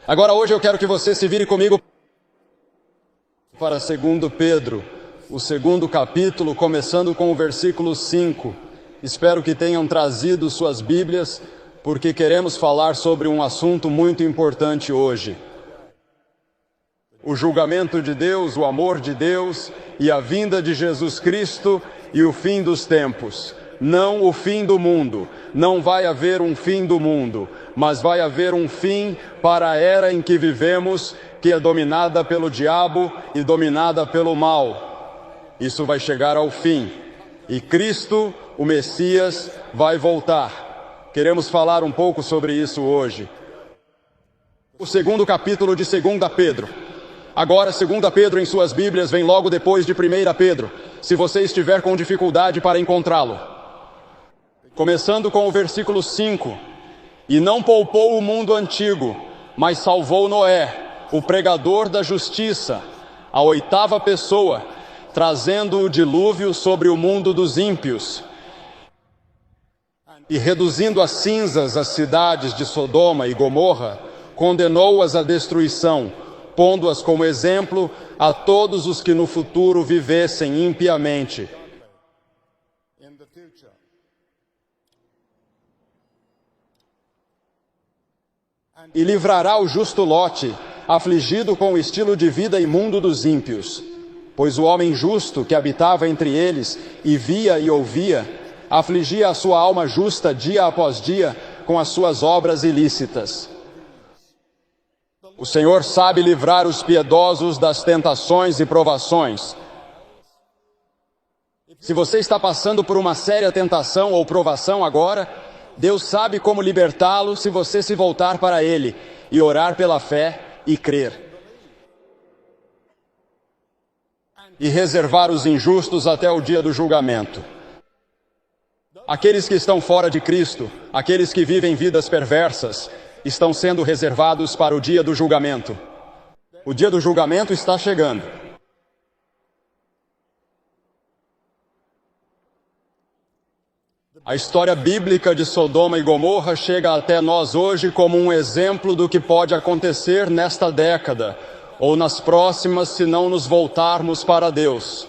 Agora hoje eu quero que você se vire comigo para 2 Pedro, o 2º capítulo, começando com o versículo 5. Espero que tenham trazido suas Bíblias, porque queremos falar sobre um assunto muito importante hoje. O julgamento de Deus, o amor de Deus e a vinda de Jesus Cristo e o fim dos tempos. Não o fim do mundo, não vai haver um fim do mundo, mas vai haver um fim para a era em que vivemos, que é dominada pelo diabo e dominada pelo mal. Isso vai chegar ao fim, e Cristo, o Messias, vai voltar. Queremos falar um pouco sobre isso hoje. O 2º capítulo de 2 Pedro. Agora, 2 Pedro em suas Bíblias vem logo depois de 1 Pedro, se você estiver com dificuldade para encontrá-lo. Começando com o versículo 5. E não poupou o mundo antigo, mas salvou Noé, o pregador da justiça, a 8ª pessoa, trazendo o dilúvio sobre o mundo dos ímpios, e reduzindo a cinzas as cidades de Sodoma e Gomorra, condenou-as à destruição, pondo-as como exemplo a todos os que no futuro vivessem impiamente. E livrará o justo Lote, afligido com o estilo de vida imundo dos ímpios. Pois o homem justo que habitava entre eles, e via e ouvia, afligia a sua alma justa dia após dia com as suas obras ilícitas. O Senhor sabe livrar os piedosos das tentações e provações. Se você está passando por uma séria tentação ou provação agora, Deus sabe como libertá-lo se você se voltar para Ele e orar pela fé e crer. E reservar os injustos até o dia do julgamento. Aqueles que estão fora de Cristo, aqueles que vivem vidas perversas, estão sendo reservados para o dia do julgamento. O dia do julgamento está chegando. A história bíblica de Sodoma e Gomorra chega até nós hoje como um exemplo do que pode acontecer nesta década, ou nas próximas, se não nos voltarmos para Deus.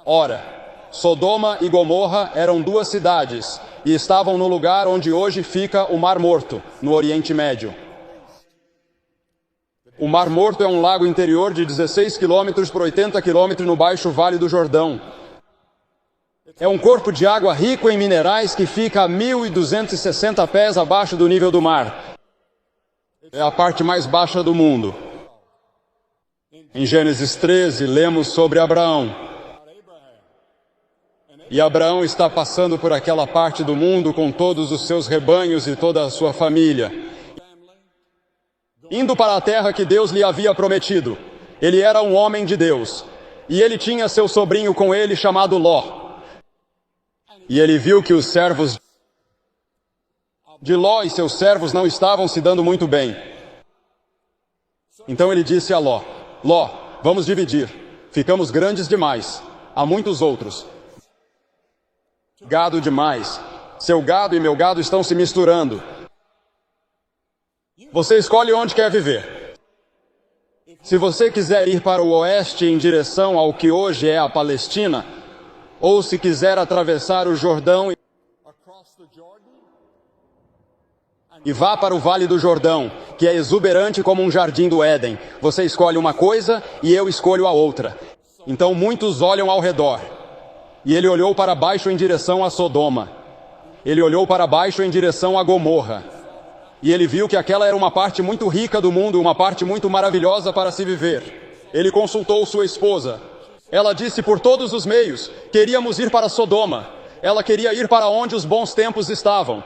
Ora, Sodoma e Gomorra eram 2 cidades, e estavam no lugar onde hoje fica o Mar Morto, no Oriente Médio. O Mar Morto é um lago interior de 16 quilômetros por 80 quilômetros no Baixo Vale do Jordão. É um corpo de água rico em minerais que fica a 1.260 pés abaixo do nível do mar. É a parte mais baixa do mundo. Em Gênesis 13, lemos sobre Abraão. E Abraão está passando por aquela parte do mundo com todos os seus rebanhos e toda a sua família, indo para a terra que Deus lhe havia prometido. Ele era um homem de Deus, e ele tinha seu sobrinho com ele chamado Ló. E ele viu que os servos de Ló e seus servos não estavam se dando muito bem. Então ele disse a Ló: Ló, vamos dividir. Ficamos grandes demais. Há muitos outros. Gado demais. Seu gado e meu gado estão se misturando. Você escolhe onde quer viver. Se você quiser ir para o oeste em direção ao que hoje é a Palestina, ou se quiser atravessar o Jordão e vá para o Vale do Jordão, que é exuberante como um jardim do Éden, você escolhe uma coisa e eu escolho a outra. Então muitos olham ao redor. E ele olhou para baixo em direção a Sodoma. Ele olhou para baixo em direção a Gomorra. E ele viu que aquela era uma parte muito rica do mundo, uma parte muito maravilhosa para se viver. Ele consultou sua esposa. Ela disse por todos os meios: queríamos ir para Sodoma. Ela queria ir para onde os bons tempos estavam.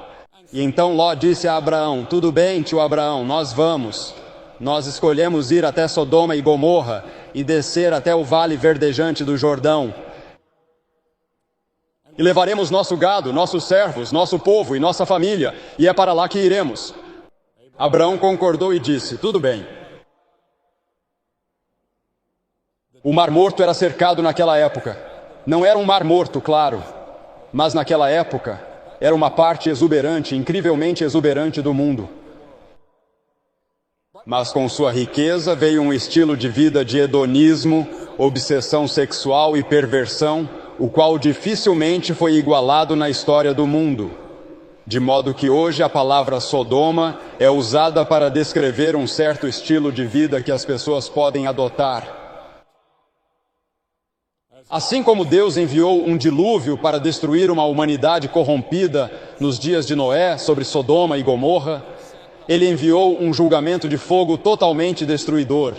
E então Ló disse a Abraão: tudo bem, tio Abraão, nós vamos. Nós escolhemos ir até Sodoma e Gomorra e descer até o vale verdejante do Jordão. E levaremos nosso gado, nossos servos, nosso povo e nossa família, e é para lá que iremos. Abraão concordou e disse: tudo bem. O Mar Morto era cercado naquela época. Não era um mar morto, claro, mas naquela época era uma parte exuberante, incrivelmente exuberante do mundo. Mas com sua riqueza veio um estilo de vida de hedonismo, obsessão sexual e perversão, o qual dificilmente foi igualado na história do mundo. De modo que hoje a palavra Sodoma é usada para descrever um certo estilo de vida que as pessoas podem adotar. Assim como Deus enviou um dilúvio para destruir uma humanidade corrompida nos dias de Noé sobre Sodoma e Gomorra, Ele enviou um julgamento de fogo totalmente destruidor.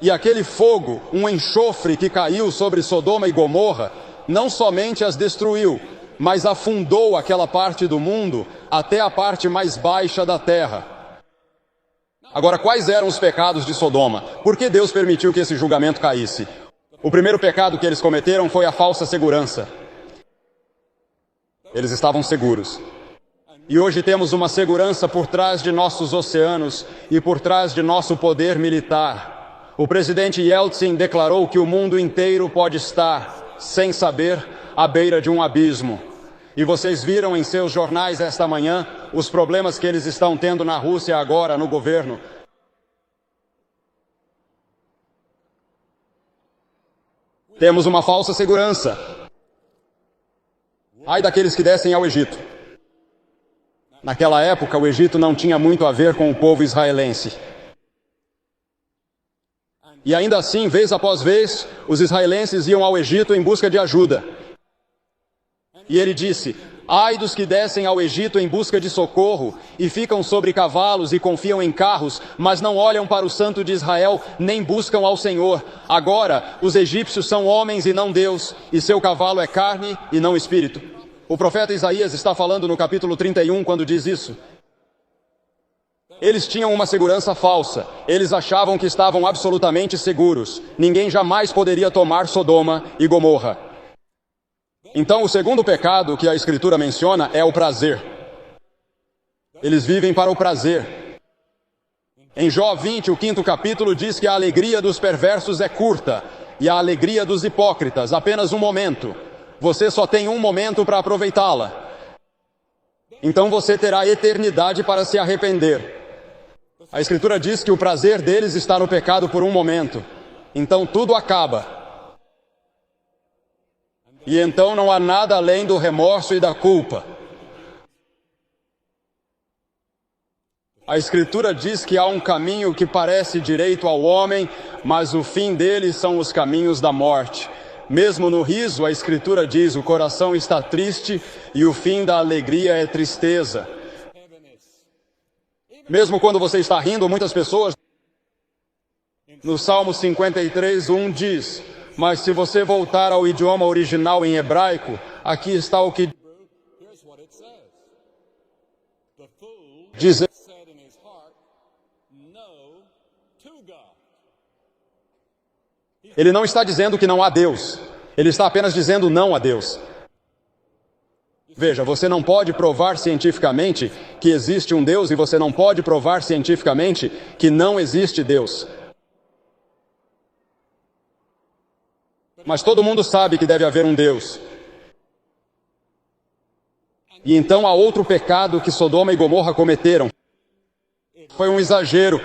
E aquele fogo, um enxofre que caiu sobre Sodoma e Gomorra, não somente as destruiu, mas afundou aquela parte do mundo até a parte mais baixa da terra. Agora, quais eram os pecados de Sodoma? Por que Deus permitiu que esse julgamento caísse? O primeiro pecado que eles cometeram foi a falsa segurança. Eles estavam seguros. E hoje temos uma segurança por trás de nossos oceanos e por trás de nosso poder militar. O presidente Yeltsin declarou que o mundo inteiro pode estar, sem saber, à beira de um abismo. E vocês viram em seus jornais esta manhã os problemas que eles estão tendo na Rússia agora, no governo. Temos uma falsa segurança. Ai daqueles que descem ao Egito. Naquela época, o Egito não tinha muito a ver com o povo israelense. E ainda assim, vez após vez, os israelenses iam ao Egito em busca de ajuda. E ele disse: ai dos que descem ao Egito em busca de socorro e ficam sobre cavalos e confiam em carros, mas não olham para o Santo de Israel, nem buscam ao Senhor. Agora, os egípcios são homens e não Deus, e seu cavalo é carne e não espírito. O profeta Isaías está falando no capítulo 31 quando diz isso. Eles tinham uma segurança falsa. Eles achavam que estavam absolutamente seguros. Ninguém jamais poderia tomar Sodoma e Gomorra. Então, o segundo pecado que a Escritura menciona é o prazer. Eles vivem para o prazer. Em Jó 20, o 5º capítulo, diz que a alegria dos perversos é curta e a alegria dos hipócritas apenas um momento. Você só tem um momento para aproveitá-la. Então você terá eternidade para se arrepender. A Escritura diz que o prazer deles está no pecado por um momento. Então tudo acaba. E então não há nada além do remorso e da culpa. A Escritura diz que há um caminho que parece direito ao homem, mas o fim dele são os caminhos da morte. Mesmo no riso, a Escritura diz: o coração está triste e o fim da alegria é tristeza. Mesmo quando você está rindo, muitas pessoas... No Salmo 53:1 diz: mas se você voltar ao idioma original em hebraico, aqui está o que diz. Ele não está dizendo que não há Deus. Ele está apenas dizendo não a Deus. Veja, você não pode provar cientificamente que existe um Deus e você não pode provar cientificamente que não existe Deus. Mas todo mundo sabe que deve haver um Deus. E então há outro pecado que Sodoma e Gomorra cometeram. Foi um exagero.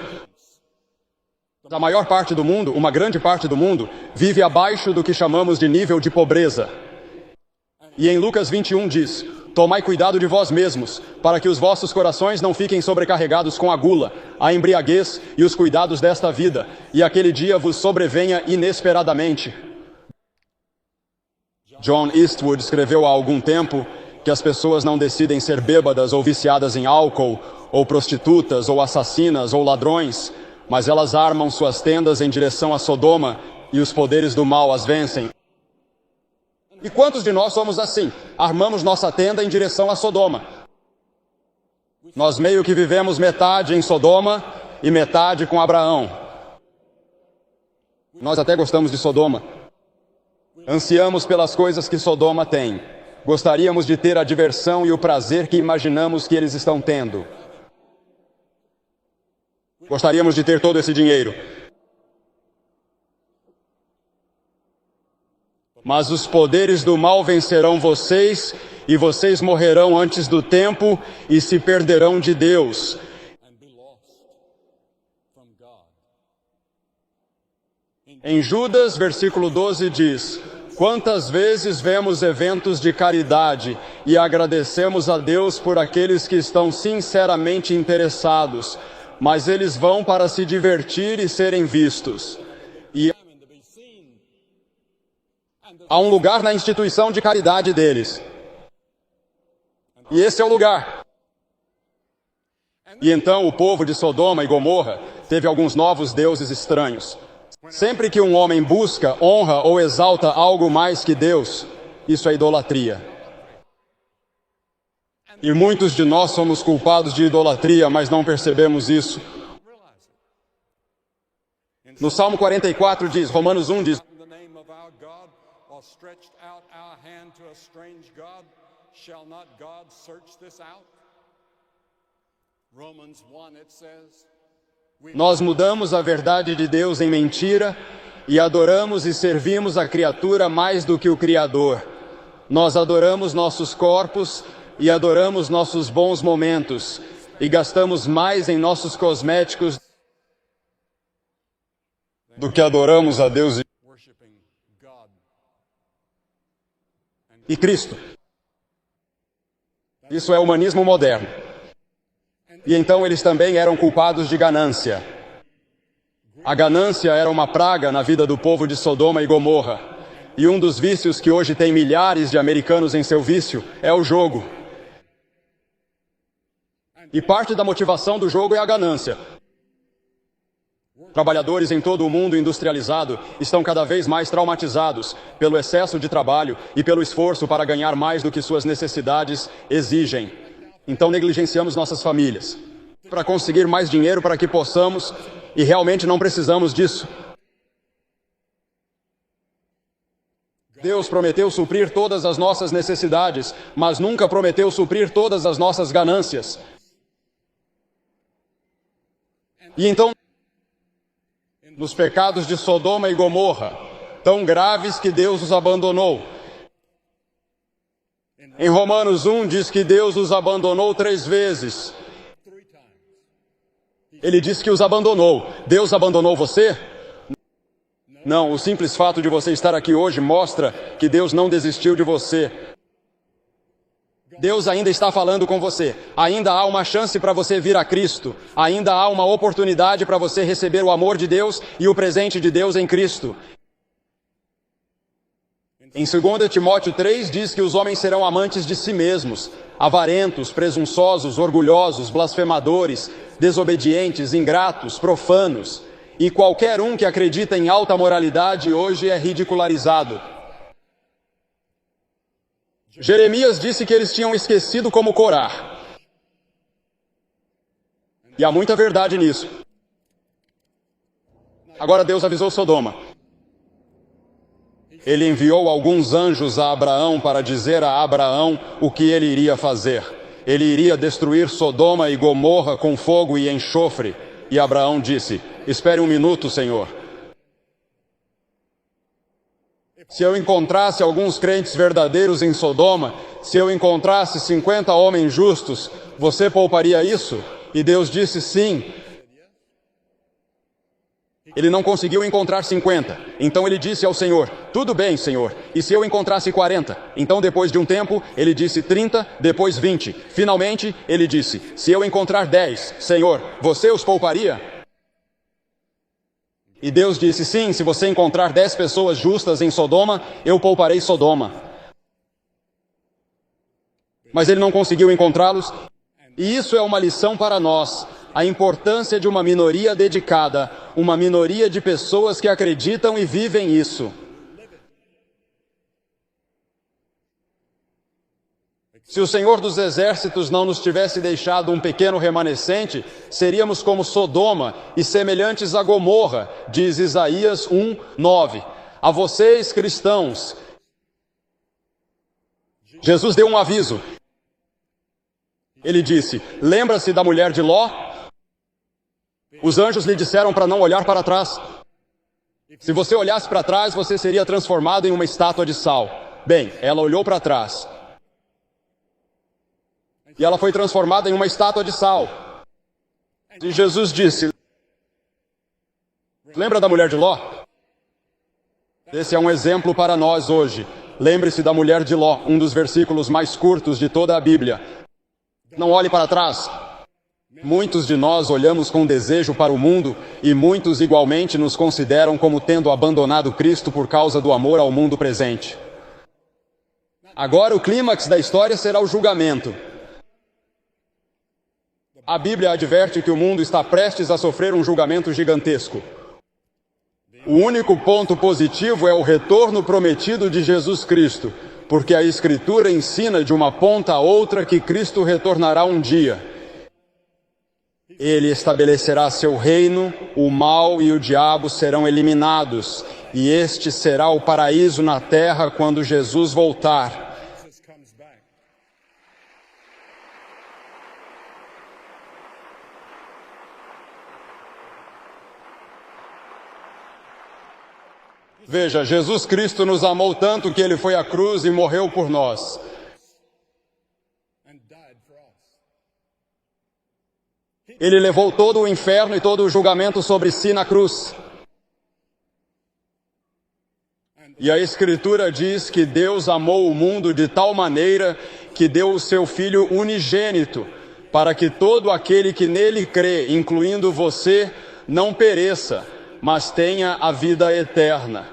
A maior parte do mundo, uma grande parte do mundo, vive abaixo do que chamamos de nível de pobreza. E em Lucas 21 diz: tomai cuidado de vós mesmos, para que os vossos corações não fiquem sobrecarregados com a gula, a embriaguez e os cuidados desta vida, e aquele dia vos sobrevenha inesperadamente. John Eastwood escreveu há algum tempo que as pessoas não decidem ser bêbadas ou viciadas em álcool, ou prostitutas, ou assassinas, ou ladrões, mas elas armam suas tendas em direção a Sodoma e os poderes do mal as vencem. E quantos de nós somos assim? Armamos nossa tenda em direção a Sodoma. Nós meio que vivemos metade em Sodoma e metade com Abraão. Nós até gostamos de Sodoma. Ansiamos pelas coisas que Sodoma tem. Gostaríamos de ter a diversão e o prazer que imaginamos que eles estão tendo. Gostaríamos de ter todo esse dinheiro. Mas os poderes do mal vencerão vocês e vocês morrerão antes do tempo e se perderão de Deus. Em Judas, versículo 12 diz: quantas vezes vemos eventos de caridade e agradecemos a Deus por aqueles que estão sinceramente interessados, mas eles vão para se divertir e serem vistos. E há um lugar na instituição de caridade deles. E esse é o lugar. E então o povo de Sodoma e Gomorra teve alguns novos deuses estranhos. Sempre que um homem busca, honra ou exalta algo mais que Deus, isso é idolatria. E muitos de nós somos culpados de idolatria, mas não percebemos isso. No Salmo 44 diz, Romanos 1 diz: nós mudamos a verdade de Deus em mentira e adoramos e servimos a criatura mais do que o Criador. Nós adoramos nossos corpos e adoramos nossos bons momentos e gastamos mais em nossos cosméticos do que adoramos a Deus e Cristo. Isso é humanismo moderno. E então eles também eram culpados de ganância. A ganância era uma praga na vida do povo de Sodoma e Gomorra. E um dos vícios que hoje tem milhares de americanos em seu vício é o jogo. E parte da motivação do jogo é a ganância. Trabalhadores em todo o mundo industrializado estão cada vez mais traumatizados pelo excesso de trabalho e pelo esforço para ganhar mais do que suas necessidades exigem. Então negligenciamos nossas famílias para conseguir mais dinheiro para que possamos, e realmente não precisamos disso. Deus prometeu suprir todas as nossas necessidades, mas nunca prometeu suprir todas as nossas ganâncias. E então, nos pecados de Sodoma e Gomorra, tão graves que Deus os abandonou. Em Romanos 1 diz que Deus os abandonou 3 vezes. Ele diz que os abandonou. Deus abandonou você? Não, o simples fato de você estar aqui hoje mostra que Deus não desistiu de você. Deus ainda está falando com você. Ainda há uma chance para você vir a Cristo. Ainda há uma oportunidade para você receber o amor de Deus e o presente de Deus em Cristo. Em 2 Timóteo 3 diz que os homens serão amantes de si mesmos, avarentos, presunçosos, orgulhosos, blasfemadores, desobedientes, ingratos, profanos. E qualquer um que acredita em alta moralidade hoje é ridicularizado. Jeremias disse que eles tinham esquecido como Corá. E há muita verdade nisso. Agora Deus avisou Sodoma. Ele enviou alguns anjos a Abraão para dizer a Abraão o que ele iria fazer. Ele iria destruir Sodoma e Gomorra com fogo e enxofre. E Abraão disse: espere um minuto, Senhor. Se eu encontrasse alguns crentes verdadeiros em Sodoma, se eu encontrasse 50 homens justos, você pouparia isso? E Deus disse sim. Ele não conseguiu encontrar 50. Então ele disse ao Senhor: tudo bem, Senhor. E se eu encontrasse 40? Então depois de um tempo, ele disse 30, depois 20. Finalmente, ele disse: se eu encontrar 10, Senhor, você os pouparia? E Deus disse: sim, se você encontrar 10 pessoas justas em Sodoma, eu pouparei Sodoma. Mas ele não conseguiu encontrá-los. E isso é uma lição para nós. A importância de uma minoria dedicada, uma minoria de pessoas que acreditam e vivem isso. Se o Senhor dos Exércitos não nos tivesse deixado um pequeno remanescente, seríamos como Sodoma e semelhantes a Gomorra, diz Isaías 1:9. A vocês, cristãos, Jesus deu um aviso. Ele disse: lembra-se da mulher de Ló? Os anjos lhe disseram para não olhar para trás. Se você olhasse para trás, você seria transformado em uma estátua de sal. Bem, ela olhou para trás. e ela foi transformada em uma estátua de sal. E Jesus disse: lembra da mulher de Ló? Esse é um exemplo para nós hoje. Lembre-se da mulher de Ló, um dos versículos mais curtos de toda a Bíblia. Não olhe para trás. Muitos de nós olhamos com desejo para o mundo e muitos igualmente nos consideram como tendo abandonado Cristo por causa do amor ao mundo presente. Agora o clímax da história será o julgamento. A Bíblia adverte que o mundo está prestes a sofrer um julgamento gigantesco. O único ponto positivo é o retorno prometido de Jesus Cristo, porque a Escritura ensina de uma ponta a outra que Cristo retornará um dia. Ele estabelecerá seu reino, o mal e o diabo serão eliminados, e este será o paraíso na terra quando Jesus voltar. Veja, Jesus Cristo nos amou tanto que Ele foi à cruz e morreu por nós. Ele levou todo o inferno e todo o julgamento sobre si na cruz. E a Escritura diz que Deus amou o mundo de tal maneira que deu o seu Filho unigênito, para que todo aquele que nele crê, incluindo você, não pereça, mas tenha a vida eterna.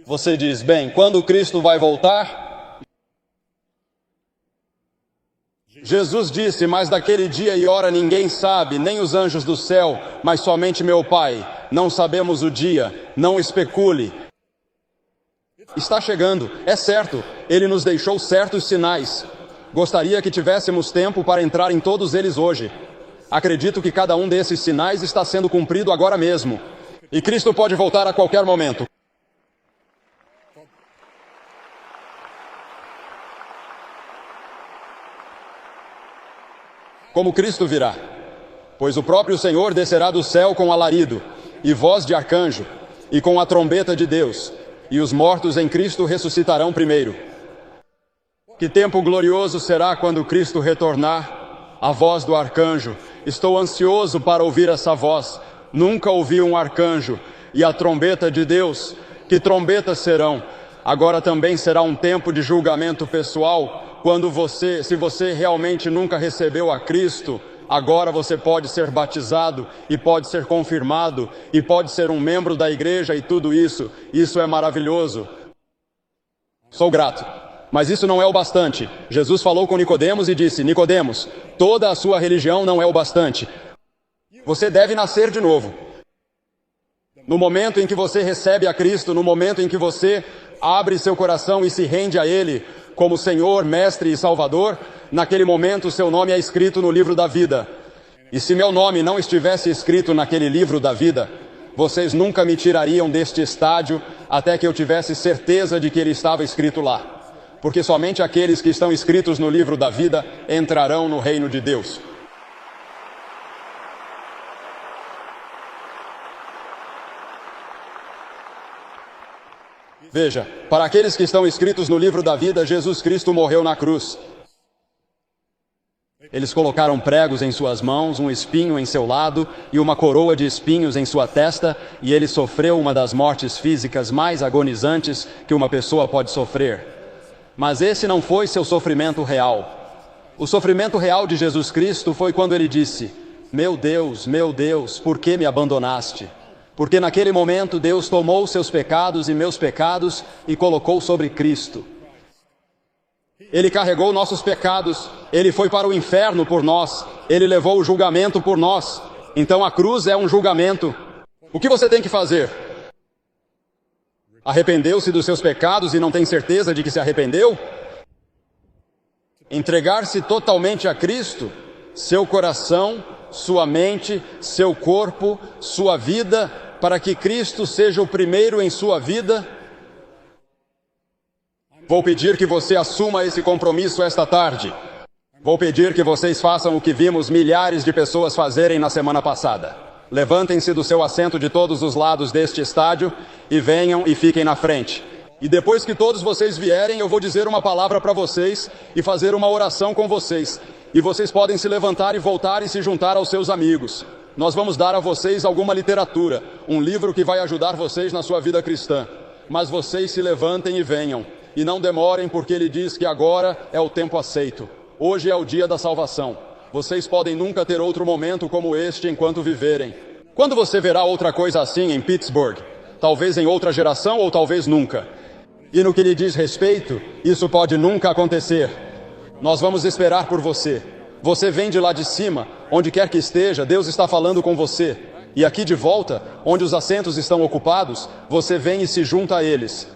Você diz, bem, quando Cristo vai voltar? Jesus disse, mas daquele dia e hora ninguém sabe, nem os anjos do céu, mas somente meu Pai. Não sabemos o dia, não especule. Está chegando, é certo, Ele nos deixou certos sinais. Gostaria que tivéssemos tempo para entrar em todos eles hoje. Acredito que cada um desses sinais está sendo cumprido agora mesmo. E Cristo pode voltar a qualquer momento. Como Cristo virá? Pois o próprio Senhor descerá do céu com alarido, e voz de arcanjo, e com a trombeta de Deus, e os mortos em Cristo ressuscitarão primeiro. Que tempo glorioso será quando Cristo retornar, a voz do arcanjo. Estou ansioso para ouvir essa voz. Nunca ouvi um arcanjo. E a trombeta de Deus. Que trombetas serão? Agora também será um tempo de julgamento pessoal. Quando se você realmente nunca recebeu a Cristo, agora você pode ser batizado e pode ser confirmado e pode ser um membro da igreja e tudo isso. Isso é maravilhoso. Sou grato. Mas isso não é o bastante. Jesus falou com Nicodemos e disse, Nicodemos, toda a sua religião não é o bastante. Você deve nascer de novo. No momento em que você recebe a Cristo, no momento em que você abre seu coração e se rende a Ele como Senhor, Mestre e Salvador, naquele momento seu nome é escrito no livro da vida. E se meu nome não estivesse escrito naquele livro da vida, vocês nunca me tirariam deste estádio até que eu tivesse certeza de que ele estava escrito lá. Porque somente aqueles que estão escritos no livro da vida entrarão no reino de Deus. Veja, para aqueles que estão escritos no livro da vida, Jesus Cristo morreu na cruz. Eles colocaram pregos em suas mãos, um espinho em seu lado e uma coroa de espinhos em sua testa, e ele sofreu uma das mortes físicas mais agonizantes que uma pessoa pode sofrer. Mas esse não foi seu sofrimento real. O sofrimento real de Jesus Cristo foi quando ele disse, meu Deus, por que me abandonaste? Porque naquele momento Deus tomou seus pecados e meus pecados e colocou sobre Cristo. Ele carregou nossos pecados, Ele foi para o inferno por nós, Ele levou o julgamento por nós. Então a cruz é um julgamento. O que você tem que fazer? Arrependeu-se dos seus pecados e não tem certeza de que se arrependeu? Entregar-se totalmente a Cristo, seu coração, sua mente, seu corpo, sua vida, para que Cristo seja o primeiro em sua vida? Vou pedir que você assuma esse compromisso esta tarde. Vou pedir que vocês façam o que vimos milhares de pessoas fazerem na semana passada. Levantem-se do seu assento de todos os lados deste estádio e venham e fiquem na frente. E depois que todos vocês vierem, eu vou dizer uma palavra para vocês e fazer uma oração com vocês. E vocês podem se levantar e voltar e se juntar aos seus amigos. Nós vamos dar a vocês alguma literatura, um livro que vai ajudar vocês na sua vida cristã. Mas vocês se levantem e venham. E não demorem, porque ele diz que agora é o tempo aceito. Hoje é o dia da salvação. Vocês podem nunca ter outro momento como este enquanto viverem. Quando você verá outra coisa assim em Pittsburgh? Talvez em outra geração ou talvez nunca. E no que lhe diz respeito, isso pode nunca acontecer. Nós vamos esperar por você. Você vem de lá de cima, onde quer que esteja, Deus está falando com você. E aqui de volta, onde os assentos estão ocupados, você vem e se junta a eles.